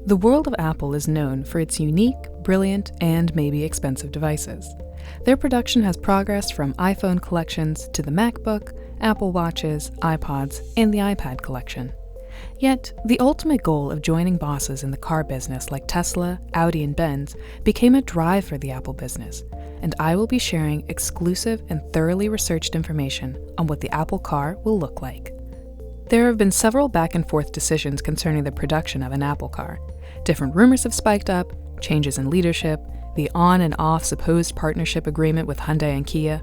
The world of Apple is known for its unique, brilliant, and maybe expensive devices. Their production has progressed from iPhone collections to the MacBook, Apple Watches, iPods, and the iPad collection. Yet, the ultimate goal of joining bosses in the car business like Tesla, Audi, and Benz became a drive for the Apple business, and I will be sharing exclusive and thoroughly researched information on what the Apple car will look like. There have been several back-and-forth decisions concerning the production of an Apple car. Different rumors have spiked up, changes in leadership, the on and off supposed partnership agreement with Hyundai and Kia.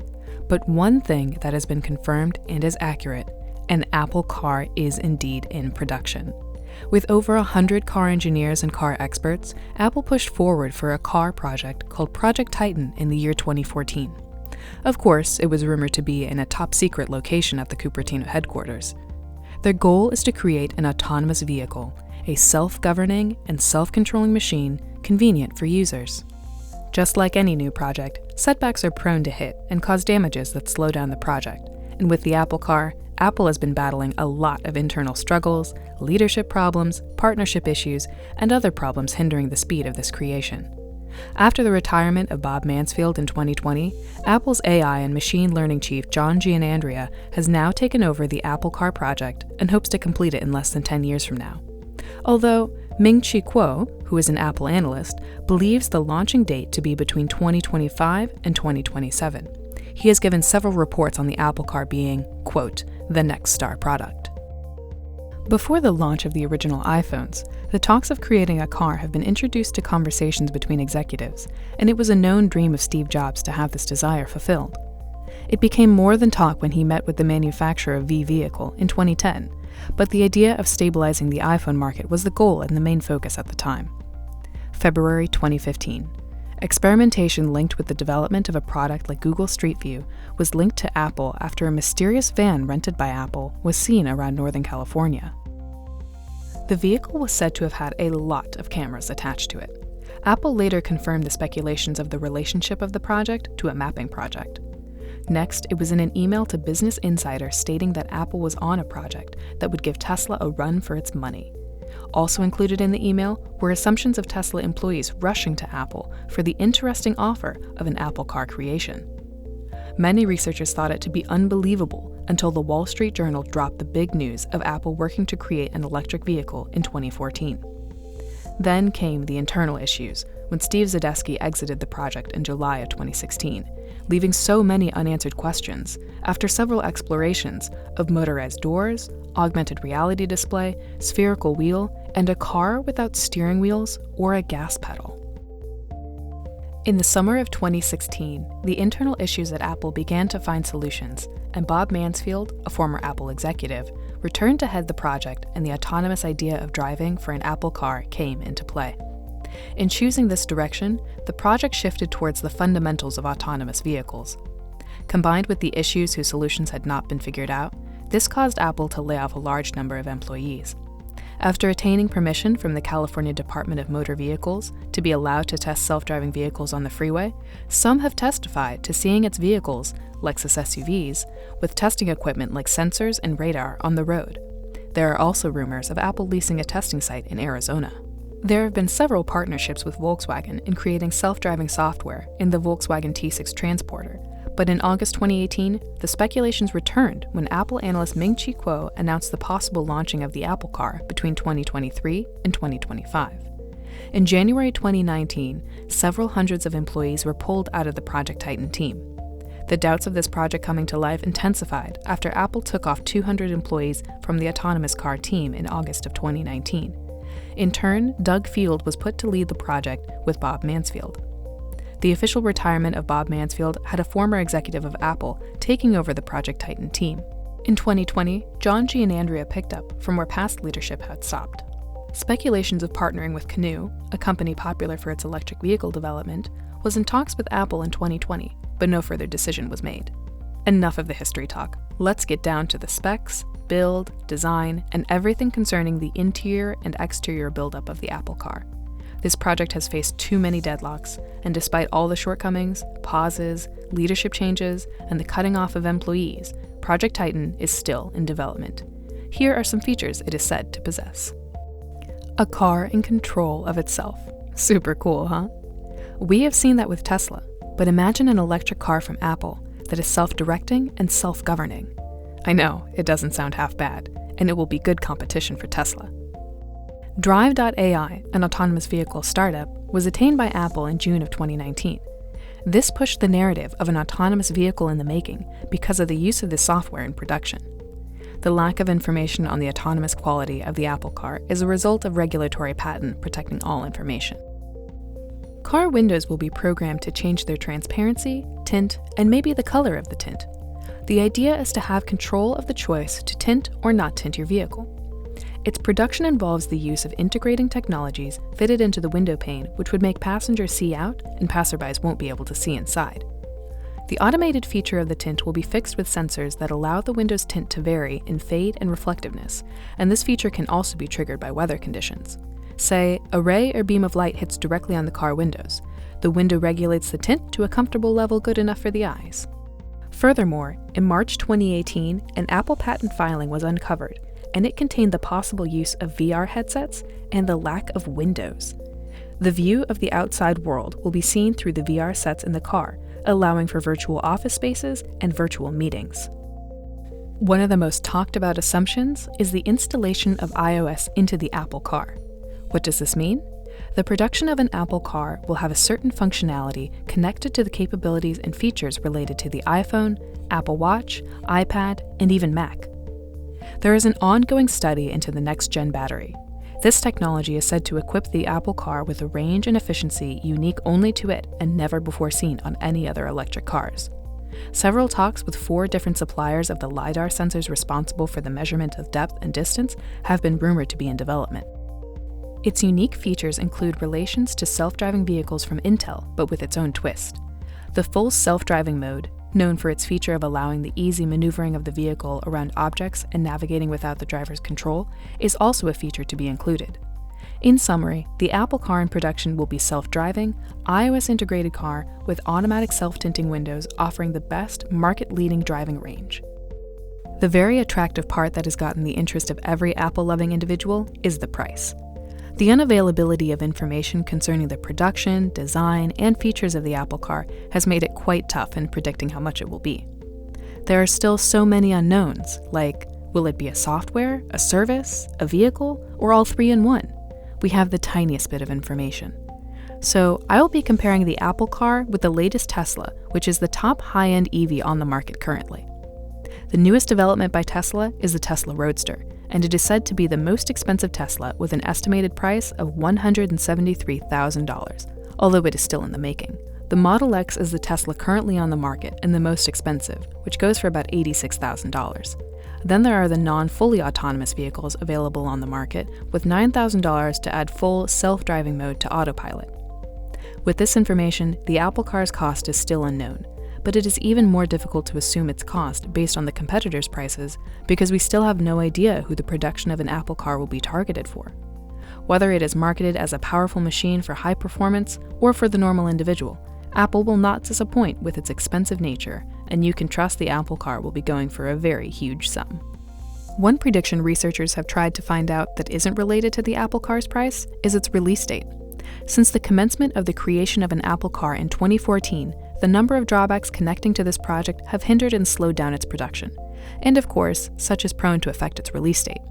But one thing that has been confirmed and is accurate: an Apple car is indeed in production. With over 100 car engineers and car experts, Apple pushed forward for a car project called Project Titan in the year 2014. Of course, it was rumored to be in a top-secret location at the Cupertino headquarters. Their goal is to create an autonomous vehicle, a self-governing and self-controlling machine convenient for users. Just like any new project, setbacks are prone to hit and cause damages that slow down the project. And with the Apple car, Apple has been battling a lot of internal struggles, leadership problems, partnership issues, and other problems hindering the speed of this creation. After the retirement of Bob Mansfield in 2020, Apple's AI and machine learning chief John Giannandrea has now taken over the Apple Car project and hopes to complete it in less than 10 years from now. Although Ming-Chi Kuo, who is an Apple analyst, believes the launching date to be between 2025 and 2027. He has given several reports on the Apple Car being, quote, the next star product. Before the launch of the original iPhones, the talks of creating a car have been introduced to conversations between executives, and it was a known dream of Steve Jobs to have this desire fulfilled. It became more than talk when he met with the manufacturer of V Vehicle in 2010, but the idea of stabilizing the iPhone market was the goal and the main focus at the time. February 2015. Experimentation linked with the development of a product like Google Street View was linked to Apple after a mysterious van rented by Apple was seen around Northern California. The vehicle was said to have had a lot of cameras attached to it. Apple later confirmed the speculations of the relationship of the project to a mapping project. Next, it was in an email to Business Insider stating that Apple was on a project that would give Tesla a run for its money. Also included in the email were assumptions of Tesla employees rushing to Apple for the interesting offer of an Apple car creation. Many researchers thought it to be unbelievable until the Wall Street Journal dropped the big news of Apple working to create an electric vehicle in 2014. Then came the internal issues when Steve Zadesky exited the project in July of 2016, leaving so many unanswered questions after several explorations of motorized doors, augmented reality display, spherical wheel, and a car without steering wheels or a gas pedal. In the summer of 2016, the internal issues at Apple began to find solutions, and Bob Mansfield, a former Apple executive, returned to head the project, and the autonomous idea of driving for an Apple car came into play. In choosing this direction, the project shifted towards the fundamentals of autonomous vehicles. Combined with the issues whose solutions had not been figured out, this caused Apple to lay off a large number of employees. After attaining permission from the California Department of Motor Vehicles to be allowed to test self-driving vehicles on the freeway, some have testified to seeing its vehicles, Lexus SUVs, with testing equipment like sensors and radar on the road. There are also rumors of Apple leasing a testing site in Arizona. There have been several partnerships with Volkswagen in creating self-driving software in the Volkswagen T6 Transporter, but in August 2018, the speculations returned when Apple analyst Ming-Chi Kuo announced the possible launching of the Apple Car between 2023 and 2025. In January 2019, several hundreds of employees were pulled out of the Project Titan team. The doubts of this project coming to life intensified after Apple took off 200 employees from the autonomous car team in August of 2019. In turn, Doug Field was put to lead the project with Bob Mansfield. The official retirement of Bob Mansfield had a former executive of Apple taking over the Project Titan team. In 2020, John Giannandrea picked up from where past leadership had stopped. Speculations of partnering with Canoo, a company popular for its electric vehicle development, was in talks with Apple in 2020, but no further decision was made. Enough of the history talk. Let's get down to the specs, build, design, and everything concerning the interior and exterior buildup of the Apple Car. This project has faced too many deadlocks, and despite all the shortcomings, pauses, leadership changes, and the cutting off of employees, Project Titan is still in development. Here are some features it is said to possess. A car in control of itself. Super cool, huh? We have seen that with Tesla, but imagine an electric car from Apple that is self-directing and self-governing. I know, it doesn't sound half bad, and it will be good competition for Tesla. Drive.ai, an autonomous vehicle startup, was attained by Apple in June of 2019. This pushed the narrative of an autonomous vehicle in the making because of the use of this software in production. The lack of information on the autonomous quality of the Apple car is a result of regulatory patent protecting all information. Car windows will be programmed to change their transparency, tint, and maybe the color of the tint. The idea is to have control of the choice to tint or not tint your vehicle. Its production involves the use of integrating technologies fitted into the window pane, which would make passengers see out and passerbys won't be able to see inside. The automated feature of the tint will be fixed with sensors that allow the window's tint to vary in fade and reflectiveness, and this feature can also be triggered by weather conditions. Say, a ray or beam of light hits directly on the car windows. The window regulates the tint to a comfortable level good enough for the eyes. Furthermore, in March 2018, an Apple patent filing was uncovered, and it contained the possible use of VR headsets and the lack of windows. The view of the outside world will be seen through the VR sets in the car, allowing for virtual office spaces and virtual meetings. One of the most talked about assumptions is the installation of iOS into the Apple car. What does this mean? The production of an Apple car will have a certain functionality connected to the capabilities and features related to the iPhone, Apple Watch, iPad, and even Mac. There is an ongoing study into the next-gen battery. This technology is said to equip the Apple car with a range and efficiency unique only to it and never before seen on any other electric cars. Several talks with 4 different suppliers of the LiDAR sensors responsible for the measurement of depth and distance have been rumored to be in development. Its unique features include relations to self-driving vehicles from Intel, but with its own twist. The full self-driving mode, known for its feature of allowing the easy maneuvering of the vehicle around objects and navigating without the driver's control, is also a feature to be included. In summary, the Apple car in production will be self-driving, iOS-integrated car with automatic self-tinting windows offering the best market-leading driving range. The very attractive part that has gotten the interest of every Apple-loving individual is the price. The unavailability of information concerning the production, design, and features of the Apple car has made it quite tough in predicting how much it will be. There are still so many unknowns, like, will it be a software, a service, a vehicle, or all 3 in one? We have the tiniest bit of information. So I will be comparing the Apple car with the latest Tesla, which is the top high-end EV on the market currently. The newest development by Tesla is the Tesla Roadster, and it is said to be the most expensive Tesla with an estimated price of $173,000, although it is still in the making. The Model X is the Tesla currently on the market and the most expensive, which goes for about $86,000. Then there are the non-fully autonomous vehicles available on the market, with $9,000 to add full self-driving mode to autopilot. With this information, the Apple car's cost is still unknown, but it is even more difficult to assume its cost based on the competitors' prices because we still have no idea who the production of an Apple car will be targeted for. Whether it is marketed as a powerful machine for high performance or for the normal individual, Apple will not disappoint with its expensive nature, and you can trust the Apple car will be going for a very huge sum. One prediction researchers have tried to find out that isn't related to the Apple car's price is its release date. Since the commencement of the creation of an Apple car in 2014, the number of drawbacks connecting to this project have hindered and slowed down its production, and of course, such is prone to affect its release date.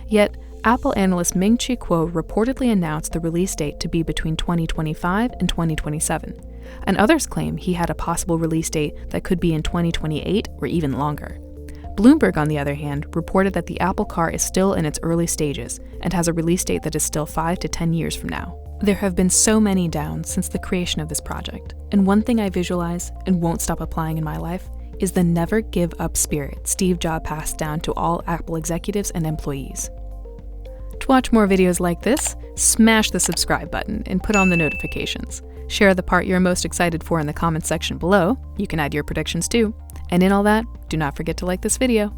Yet, Apple analyst Ming-Chi Kuo reportedly announced the release date to be between 2025 and 2027, and others claim he had a possible release date that could be in 2028 or even longer. Bloomberg, on the other hand, reported that the Apple car is still in its early stages and has a release date that is still 5 to 10 years from now. There have been so many downs since the creation of this project, and one thing I visualize and won't stop applying in my life is the never give up spirit Steve Jobs passed down to all Apple executives and employees. To watch more videos like this, smash the subscribe button and put on the notifications. Share the part you're most excited for in the comments section below. You can add your predictions too. And in all that, do not forget to like this video.